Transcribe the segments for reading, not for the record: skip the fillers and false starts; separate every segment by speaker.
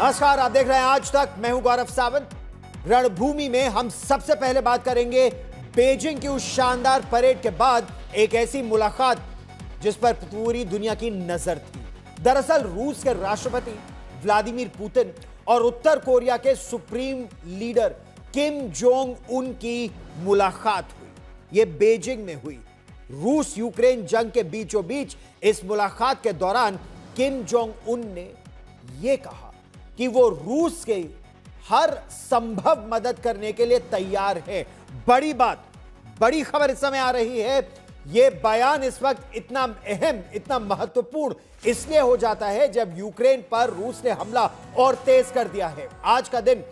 Speaker 1: नमस्कार, आप देख रहे हैं आज तक। मैं हूं गौरव सावंत। रणभूमि में हम सबसे पहले बात करेंगे बीजिंग की उस शानदार परेड के बाद एक ऐसी मुलाकात जिस पर पूरी दुनिया की नजर थी। दरअसल रूस के राष्ट्रपति व्लादिमीर पुतिन और उत्तर कोरिया के supreme leader Kim Jong Un की मुलाकात हुई। यह बीजिंग में हुई। रूस यूक्रेन जंग के बीचों बीच इस मुलाकात के दौरान किम जोंग उन ने यह कहा कि वो रूस के हर संभव मदद करने के लिए तैयार है। बड़ी बात, बड़ी खबर इस समय आ रही है। यह बयान इस वक्त इतना अहम, इतना महत्वपूर्ण इसलिए हो जाता है जब यूक्रेन पर रूस ने हमला और तेज कर दिया है। आज का दिन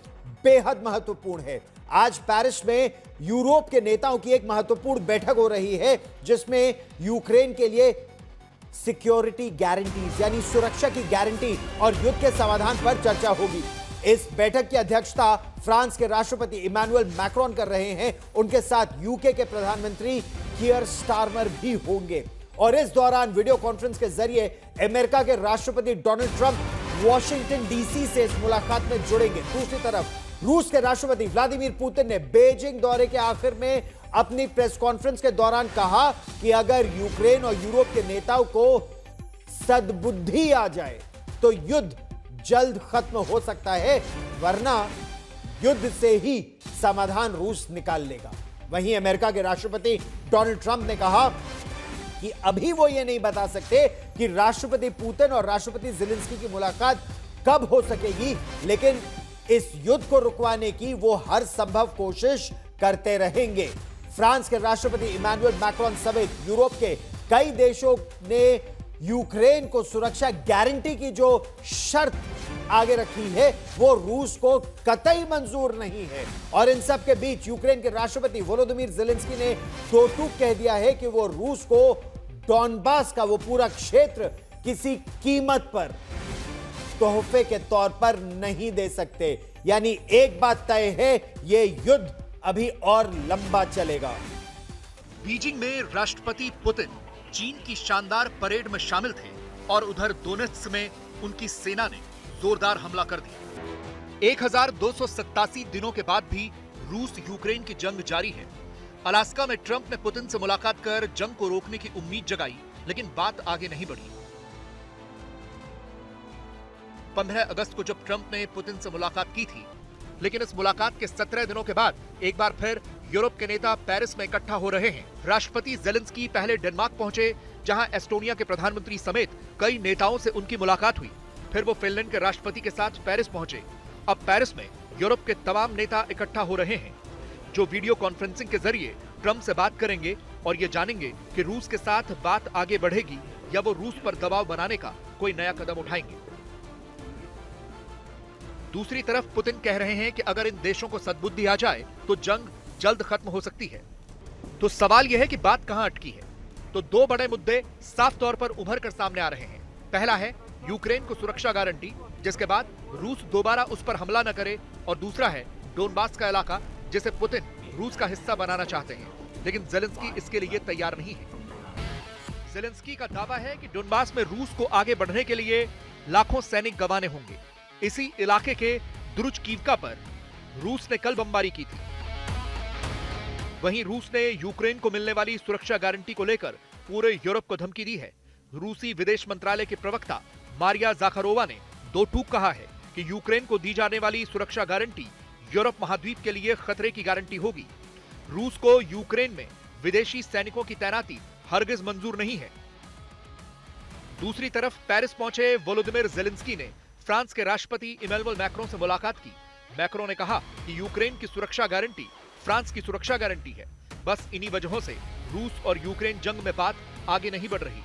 Speaker 1: बेहद महत्वपूर्ण है। आज पेरिस में यूरोप के नेताओं की एक महत्वपूर्ण बैठक हो रही है जिसमें यूक्रेन के लिए सिक्योरिटी गारंटीज यानी सुरक्षा की गारंटी और युद्ध के समाधान पर चर्चा होगी। इस बैठक की अध्यक्षता फ्रांस के राष्ट्रपति इमैनुअल मैक्रोन कर रहे हैं। उनके साथ यूके के प्रधानमंत्री कीयर स्टारमर भी होंगे और इस दौरान वीडियो कॉन्फ्रेंस के जरिए अमेरिका के राष्ट्रपति डोनाल्ड ट्रंप वॉशिंगटन डीसी से इस मुलाकात में जुड़ेंगे। दूसरी तरफ रूस के राष्ट्रपति व्लादिमीर पुतिन ने बीजिंग दौरे के आखिर में अपनी प्रेस कॉन्फ्रेंस के दौरान कहा कि अगर यूक्रेन और यूरोप के नेताओं को सद्बुद्धि आ जाए तो युद्ध जल्द खत्म हो सकता है, वरना युद्ध से ही समाधान रूस निकाल लेगा। वहीं अमेरिका के राष्ट्रपति डोनाल्ड ट्रंप ने कहा कि अभी वो ये नहीं बता सकते कि राष्ट्रपति पुतिन और राष्ट्रपति ज़ेलेंस्की की मुलाकात कब हो सकेगी, लेकिन इस युद्ध को रुकवाने की वो हर संभव कोशिश करते रहेंगे। फ्रांस के राष्ट्रपति इमैनुअल मैक्रोन समेत यूरोप के कई देशों ने यूक्रेन को सुरक्षा गारंटी की जो शर्त आगे रखी है वो रूस को कतई मंजूर नहीं है। और इन सब के बीच यूक्रेन के राष्ट्रपति वोलोदिमीर ज़ेलेंस्की ने दो टूक कह दिया है कि वो रूस को डॉनबास का वो पूरा क्षेत्र किसी कीमत पर तोहफे के तौर पर नहीं दे सकते। यानी एक बात तय है, यह युद्ध अभी और लंबा चलेगा।
Speaker 2: बीजिंग में राष्ट्रपति पुतिन चीन की शानदार परेड में शामिल थे और उधर दोनेत्स्क में उनकी सेना ने जोरदार हमला कर दिया। 1287 दिनों के बाद भी रूस यूक्रेन की जंग जारी है। अलास्का में ट्रंप ने पुतिन से मुलाकात कर जंग को रोकने की उम्मीद जगाई, लेकिन बात आगे नहीं बढ़ी। 15 अगस्त को जब ट्रंप ने पुतिन से मुलाकात की थी, लेकिन इस मुलाकात के 17 दिनों के बाद एक बार फिर यूरोप के नेता पेरिस में इकट्ठा हो रहे हैं। राष्ट्रपति ज़ेलेंस्की पहले डेनमार्क पहुंचे, जहां एस्टोनिया के प्रधानमंत्री समेत कई नेताओं से उनकी मुलाकात हुई। फिर वो फिनलैंड के राष्ट्रपति के साथ पेरिस पहुंचे। अब पेरिस में यूरोप के तमाम नेता इकट्ठा हो रहे हैं, जो वीडियो कॉन्फ्रेंसिंग के जरिए ट्रंप से बात करेंगे और ये जानेंगे कि रूस के साथ बात आगे बढ़ेगी या वो रूस पर दबाव बनाने का कोई नया कदम उठाएंगे। दूसरी तरफ पुतिन कह रहे हैं कि अगर इन देशों को सद्बुद्धि आ जाए तो जंग जल्द खत्म हो सकती है। तो सवाल यह है कि बात कहां अटकी है। तो दो बड़े मुद्दे साफ तौर पर उभर कर सामने आ रहे हैं। पहला है यूक्रेन को सुरक्षा गारंटी, जिसके बाद रूस दोबारा उस पर हमला न करे, और दूसरा है डोनबास का इलाका, जिसे पुतिन रूस का हिस्सा बनाना चाहते हैं, लेकिन ज़ेलेंस्की इसके लिए तैयार नहीं है। ज़ेलेंस्की का दावा है कि डोनबास में रूस को आगे बढ़ने के लिए लाखों सैनिक गंवाने होंगे। इसी इलाके के द्रुजकीवका पर रूस ने कल बमबारी की थी। वहीं रूस ने यूक्रेन को मिलने वाली सुरक्षा गारंटी को लेकर पूरे यूरोप को धमकी दी है। रूसी विदेश मंत्रालय के प्रवक्ता मारिया ज़ाखारोवा ने दो टूक कहा है कि यूक्रेन को दी जाने वाली सुरक्षा गारंटी यूरोप महाद्वीप के लिए खतरे की गारंटी होगी। रूस को यूक्रेन में विदेशी सैनिकों की तैनाती हरगिज मंजूर नहीं है। दूसरी तरफ पेरिस पहुंचे वोलोदिमीर ज़ेलेंस्की ने फ्रांस के राष्ट्रपति इमैनुअल मैक्रोन से मुलाकात की। मैक्रोन ने कहा कि यूक्रेन की सुरक्षा गारंटी फ्रांस की सुरक्षा गारंटी है। बस इन्हीं वजहों से रूस और यूक्रेन जंग में बात आगे नहीं बढ़ रही।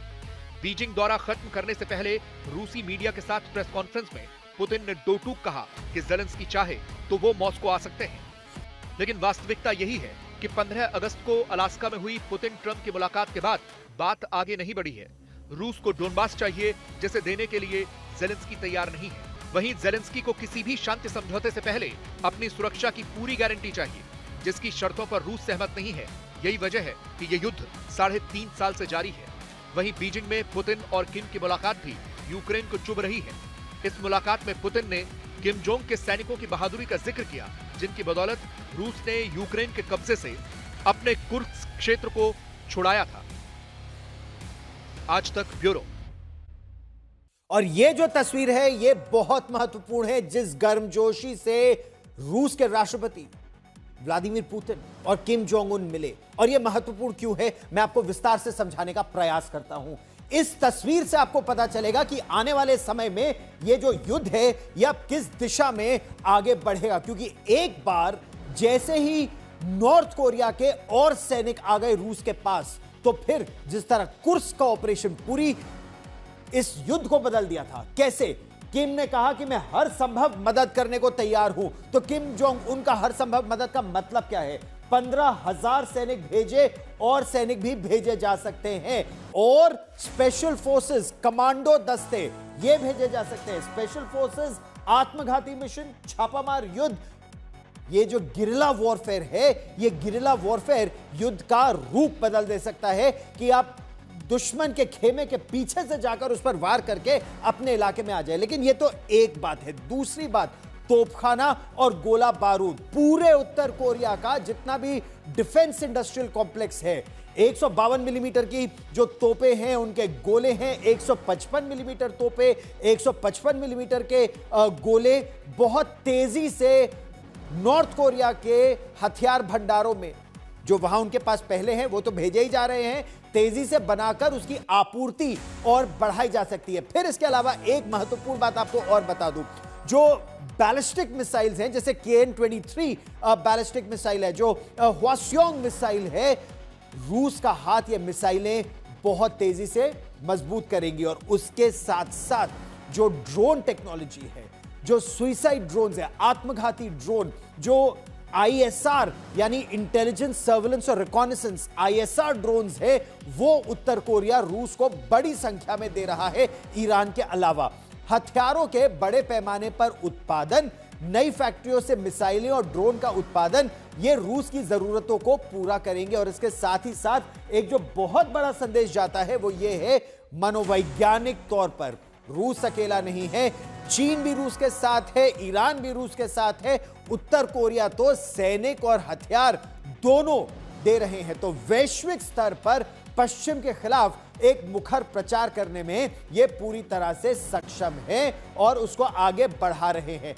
Speaker 2: बीजिंग दौरा खत्म करने से पहले रूसी मीडिया के साथ प्रेस कॉन्फ्रेंस में पुतिन ने दो टूक कहा कि ज़ेलेंस्की चाहे तो वो मॉस्को आ सकते हैं। लेकिन वास्तविकता यही है कि 15 अगस्त को अलास्का में हुई पुतिन ट्रंप की मुलाकात के बाद बात आगे नहीं बढ़ी है। रूस को डोनबास चाहिए, जिसे देने के लिए ज़ेलेंस्की तैयार नहीं है। वहीं ज़ेलेंस्की को किसी भी शांति समझौते से पहले अपनी सुरक्षा की पूरी गारंटी चाहिए, जिसकी शर्तों पर रूस सहमत नहीं है। यही वजह है कि ये युद्ध 3.5 साल से जारी है। वहीं बीजिंग में पुतिन और किम की मुलाकात भी यूक्रेन को चुभ रही है। इस मुलाकात में पुतिन ने किम जोंग के सैनिकों की बहादुरी का जिक्र किया, जिनकी बदौलत रूस ने यूक्रेन के कब्जे से अपने कुर्स्क क्षेत्र को छुड़ाया था। आज तक ब्यूरो।
Speaker 1: और ये जो तस्वीर है ये बहुत महत्वपूर्ण है, जिस गर्मजोशी से रूस के राष्ट्रपति व्लादिमीर पुतिन और किम जोंग उन मिले। और यह महत्वपूर्ण क्यों है, मैं आपको विस्तार से समझाने का प्रयास करता हूं। इस तस्वीर से आपको पता चलेगा कि आने वाले समय में यह जो युद्ध है यह अब किस दिशा में आगे बढ़ेगा, क्योंकि एक बार जैसे ही नॉर्थ कोरिया के और सैनिक आ गए रूस के पास, तो फिर जिस तरह कुर्स्क का ऑपरेशन पूरी इस युद्ध को बदल दिया था। कैसे? किम ने कहा कि मैं हर संभव मदद करने को तैयार हूं, तो किम जोंग उनका हर संभव मदद का मतलब क्या है? 15,000 सैनिक भेजे और सैनिक भी भेजे जा सकते हैं, और स्पेशल फोर्सेस कमांडो दस्ते ये भेजे जा सकते हैं। स्पेशल फोर्सेस, आत्मघाती मिशन, छापामार युद्ध, ये जो गिरिला वॉरफेयर है, ये गिरिला वॉरफेयर युद्ध का रूप बदल दे सकता है कि आप दुश्मन के खेमे के पीछे से जाकर उस पर वार करके अपने इलाके में आ जाए। लेकिन ये तो एक बात है। दूसरी बात, तोपखाना और गोला बारूद। पूरे उत्तर कोरिया का जितना भी डिफेंस इंडस्ट्रियल कॉम्प्लेक्स है, 152 मिलीमीटर की जो तोपे हैं, उनके गोले हैं, 155 मिलीमीटर तोपे, 155 मिलीमीटर के गोले बहुत तेजी से नॉर्थ कोरिया के हथियार भंडारों में, जो वहां उनके पास पहले हैं वो तो भेजे ही जा रहे हैं, तेजी से बनाकर उसकी आपूर्ति और बढ़ाई जा सकती है। फिर इसके अलावा एक महत्वपूर्ण बात आपको और बता दूं, जो बैलिस्टिक मिसाइल्स हैं, जैसे KN-23 बैलिस्टिक मिसाइल है, जो हवास्योंग मिसाइल है, रूस का हाथ ये मिसाइलें बहुत तेजी से मजबूत करेंगी। और उसके साथ साथ जो ड्रोन टेक्नोलॉजी है, जो सुइसाइड ड्रोन है, आत्मघाती ड्रोन, जो ISR यानी इंटेलिजेंस सर्वेलेंस और रिकॉनेसेंस ISR ड्रोन्स है, वो उत्तर कोरिया रूस को बड़ी संख्या में दे रहा है। ईरान के अलावा हथियारों के बड़े पैमाने पर उत्पादन, नई फैक्ट्रियों से मिसाइलें और ड्रोन का उत्पादन, ये रूस की जरूरतों को पूरा करेंगे। और इसके साथ ही साथ एक जो बहुत बड़ा संदेश जाता है वो ये है, मनोवैज्ञानिक तौर पर रूस अकेला नहीं है, चीन भी रूस के साथ है, ईरान भी रूस के साथ है, उत्तर कोरिया तो सैनिक और हथियार दोनों दे रहे हैं। तो वैश्विक स्तर पर पश्चिम के खिलाफ एक मुखर प्रचार करने में यह पूरी तरह से सक्षम है और उसको आगे बढ़ा रहे हैं।